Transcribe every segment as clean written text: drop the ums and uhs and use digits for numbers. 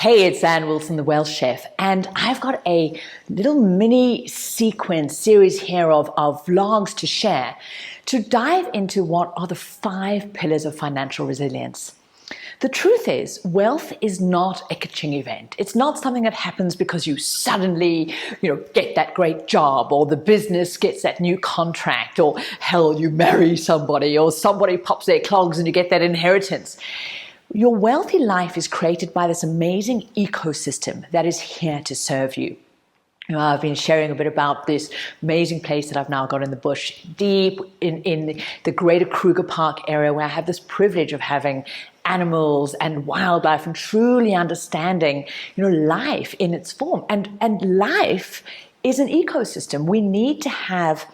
Hey, it's Ann Wilson, the Wealth Chef, and I've got a little mini sequence series here of vlogs to share to dive into what are the 5 pillars of financial resilience. The truth is, wealth is not a ka-ching event. It's not something that happens because you suddenly, get that great job, or the business gets that new contract, or hell, you marry somebody, or somebody pops their clogs and you get that inheritance. Your wealthy life is created by this amazing ecosystem that is here to serve you. I've been sharing a bit about this amazing place that I've now got in the bush, deep in the greater Kruger Park area, where I have this privilege of having animals and wildlife and truly understanding, life in its form. And life is an ecosystem. We need to have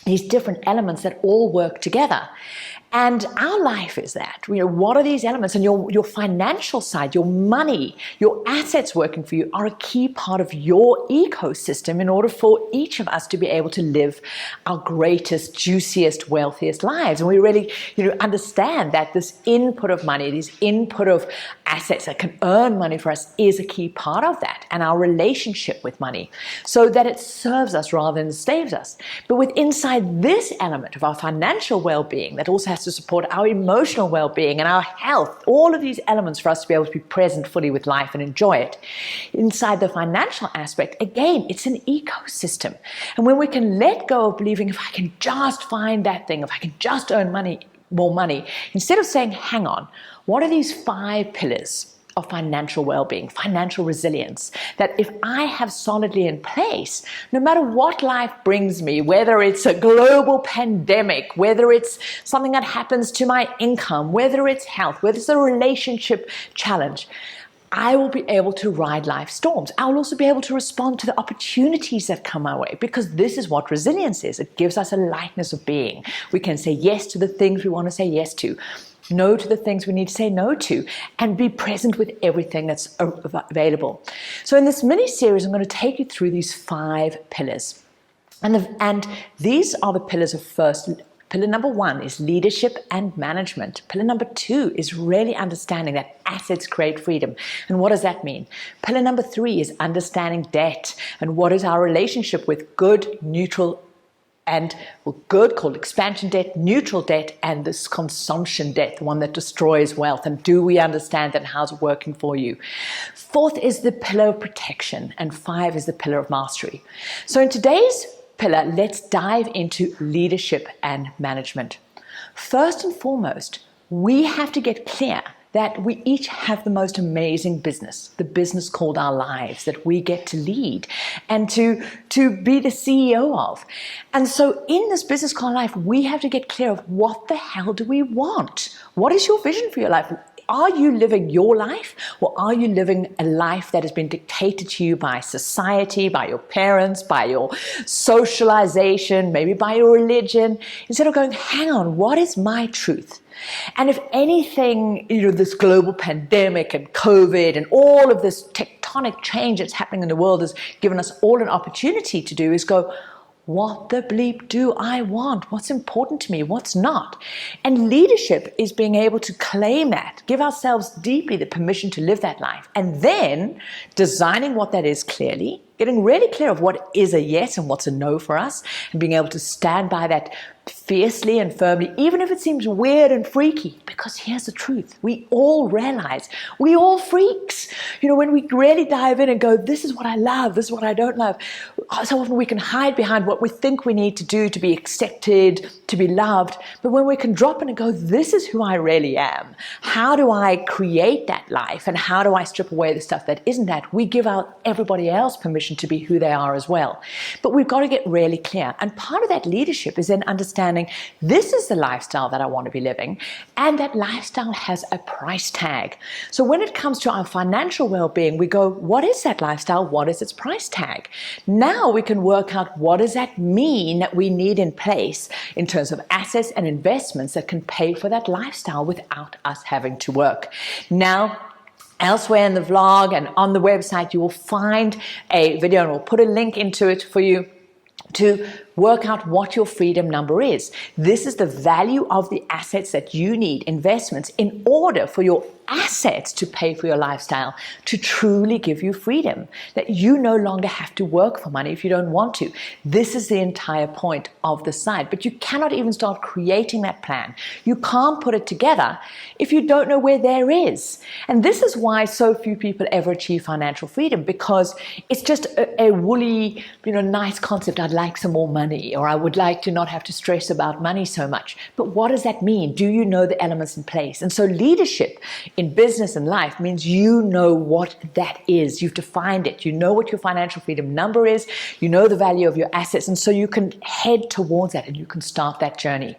these different elements that all work together. And our life is that. What are these elements? And your financial side, your money, your assets working for you are a key part of your ecosystem in order for each of us to be able to live our greatest, juiciest, wealthiest lives. And we really, understand that this input of money, this input of assets that can earn money for us is a key part of that, and our relationship with money, so that it serves us rather than enslaves us. But with inside this element of our financial well-being that also has to support our emotional well-being and our health, all of these elements for us to be able to be present fully with life and enjoy it. Inside the financial aspect, again, it's an ecosystem. And when we can let go of believing, if I can just find that thing, if I can just earn more money, instead of saying, hang on, what are these 5 pillars of financial well-being, financial resilience, that if I have solidly in place, no matter what life brings me, whether it's a global pandemic, whether it's something that happens to my income, whether it's health, whether it's a relationship challenge, I will be able to ride life's storms. I will also be able to respond to the opportunities that come my way, because this is what resilience is. It gives us a lightness of being. We can say yes to the things we want to say yes to, no to the things we need to say no to, and be present with everything that's available. So in this mini series, I'm going to take you through these 5 pillars. And these are the pillars of first. Pillar number 1 is leadership and management. Pillar number 2 is really understanding that assets create freedom. And what does that mean? Pillar number 3 is understanding debt. And what is our relationship with good, neutral, and good called expansion debt, neutral debt, and this consumption debt, the one that destroys wealth. And do we understand that, and how's it working for you? 4th is the pillar of protection, and 5 is the pillar of mastery. So in today's pillar, let's dive into leadership and management. First and foremost, we have to get clear that we each have the most amazing business, the business called our lives, that we get to lead and to be the CEO of. And so in this business called life, we have to get clear of what the hell do we want? What is your vision for your life? Are you living your life, or are you living a life that has been dictated to you by society, by your parents, by your socialization, maybe by your religion? Instead of going, hang on, what is my truth? And if anything, this global pandemic and COVID and all of this tectonic change that's happening in the world has given us all an opportunity to do is go, what the bleep do I want? What's important to me? What's not? And leadership is being able to claim that, give ourselves deeply the permission to live that life, and then designing what that is clearly, getting really clear of what is a yes and what's a no for us, and being able to stand by that fiercely and firmly, even if it seems weird and freaky, because here's the truth. We all realize, we all freaks. When we really dive in and go, this is what I love, this is what I don't love, so often we can hide behind what we think we need to do to be accepted, to be loved. But when we can drop in and go, this is who I really am, how do I create that life, and how do I strip away the stuff that isn't that, we give out everybody else permission to be who they are as well. But we've got to get really clear. And part of that leadership is then understanding this is the lifestyle that I want to be living, and that lifestyle has a price tag. So when it comes to our financial well-being, we go, what is that lifestyle? What is its price tag? Now we can work out, what does that mean that we need in place in terms of assets and investments that can pay for that lifestyle without us having to work. Now, elsewhere in the vlog and on the website, you will find a video, and we'll put a link into it for you to work out what your freedom number is. This is the value of the assets that you need, investments, in order for your assets to pay for your lifestyle, to truly give you freedom, that you no longer have to work for money if you don't want to. This is the entire point of the site, but you cannot even start creating that plan. You can't put it together if you don't know where there is. And this is why so few people ever achieve financial freedom, because it's just a woolly, nice concept. I'd like some more money, or I would like to not have to stress about money so much. But what does that mean? Do you know the elements in place? And so leadership in business and life means you know what that is. You've defined it. You know what your financial freedom number is. You know the value of your assets. And so you can head towards that and you can start that journey.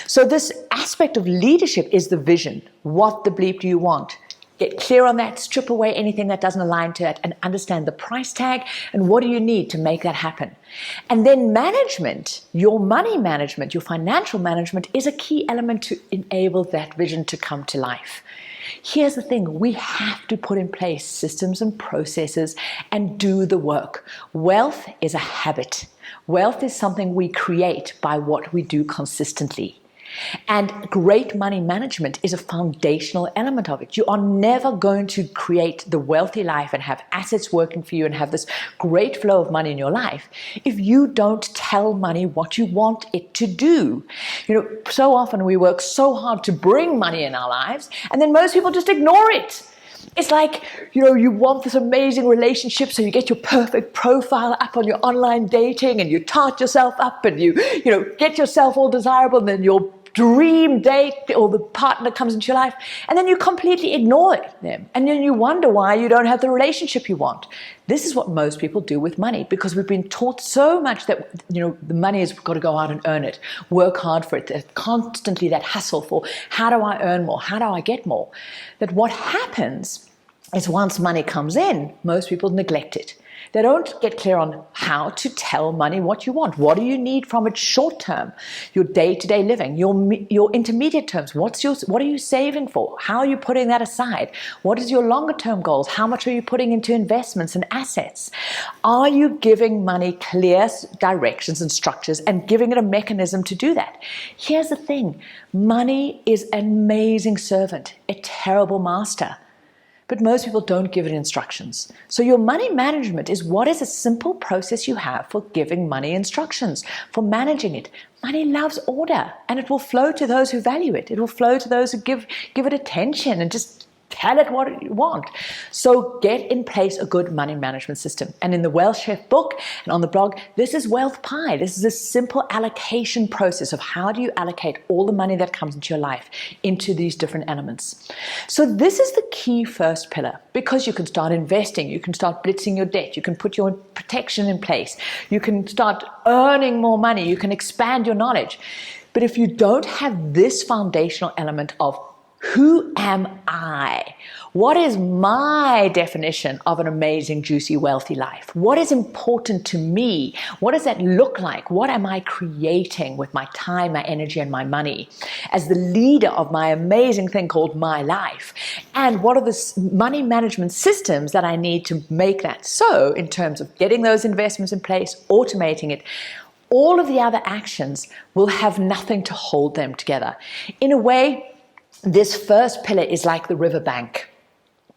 So this aspect of leadership is the vision. What the bleep do you want? Get clear on that, strip away anything that doesn't align to it, and understand the price tag and what do you need to make that happen. And then management, your money management, your financial management is a key element to enable that vision to come to life. Here's the thing, we have to put in place systems and processes and do the work. Wealth is a habit. Wealth is something we create by what we do consistently. And great money management is a foundational element of it. You are never going to create the wealthy life and have assets working for you and have this great flow of money in your life if you don't tell money what you want it to do. So often we work so hard to bring money in our lives, and then most people just ignore it. It's like, you want this amazing relationship, so you get your perfect profile up on your online dating and you tart yourself up and you get yourself all desirable, and then your dream date or the partner comes into your life, and then you completely ignore them. And then you wonder why you don't have the relationship you want. This is what most people do with money, because we've been taught so much that, the money has got to go out and earn it, work hard for it. There's constantly that hustle for how do I earn more? How do I get more? That what happens is once money comes in, most people neglect it. They don't get clear on how to tell money what you want. What do you need from it short term? Your day-to-day living, your intermediate terms. What are you saving for? How are you putting that aside? What is your longer term goals? How much are you putting into investments and assets? Are you giving money clear directions and structures and giving it a mechanism to do that? Here's the thing. Money is an amazing servant, a terrible master. But most people don't give it instructions. So your money management is what is a simple process you have for giving money instructions, for managing it. Money loves order, and it will flow to those who value it. It will flow to those who give it attention and just tell it what you want. So get in place a good money management system. And in the Wealth Chef book and on the blog, this is Wealth Pie. This is a simple allocation process of how do you allocate all the money that comes into your life into these different elements. So this is the key first pillar, because you can start investing, you can start blitzing your debt, you can put your protection in place, you can start earning more money, you can expand your knowledge. But if you don't have this foundational element of who am I? What is my definition of an amazing, juicy, wealthy life? What is important to me? What does that look like? What am I creating with my time, my energy, and my money as the leader of my amazing thing called my life? And what are the money management systems that I need to make that so, in terms of getting those investments in place, automating it? All of the other actions will have nothing to hold them together. In a way, this first pillar is like the riverbank.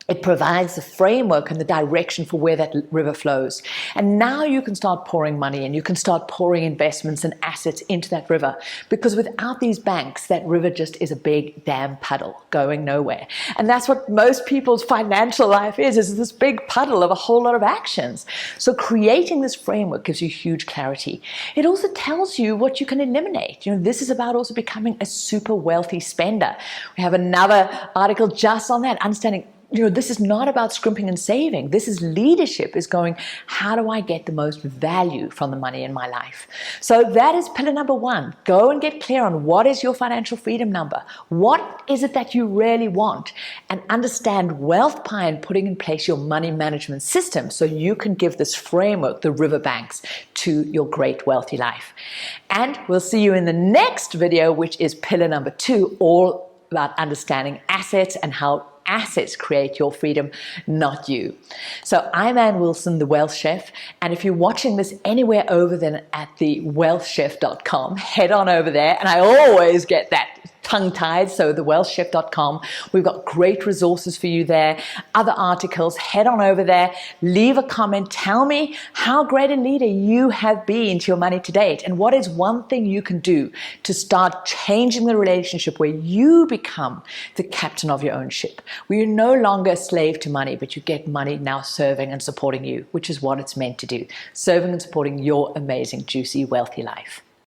It provides the framework and the direction for where that river flows. And now you can start pouring money in. You can start pouring investments and assets into that river. Because without these banks, that river just is a big damn puddle going nowhere. And that's what most people's financial life is this big puddle of a whole lot of actions. So creating this framework gives you huge clarity. It also tells you what you can eliminate. This is about also becoming a super wealthy spender. We have another article just on that, understanding this is not about scrimping and saving. This is leadership, is going, how do I get the most value from the money in my life? So that is pillar number one. Go and get clear on what is your financial freedom number. What is it that you really want? And understand Wealth Pie and putting in place your money management system so you can give this framework, the riverbanks, to your great wealthy life. And we'll see you in the next video, which is pillar number 2, all about understanding assets and how assets create your freedom, not you. So I'm Ann Wilson, the Wealth Chef, and if you're watching this anywhere over than at the wealthchef.com, head on over there, and I always get that tongue-tied, so thewealthchef.com. We've got great resources for you there, other articles. Head on over there, leave a comment, tell me how great a leader you have been to your money to date, and what is one thing you can do to start changing the relationship where you become the captain of your own ship, where you're no longer a slave to money, but you get money now serving and supporting you, which is what it's meant to do, serving and supporting your amazing, juicy, wealthy life.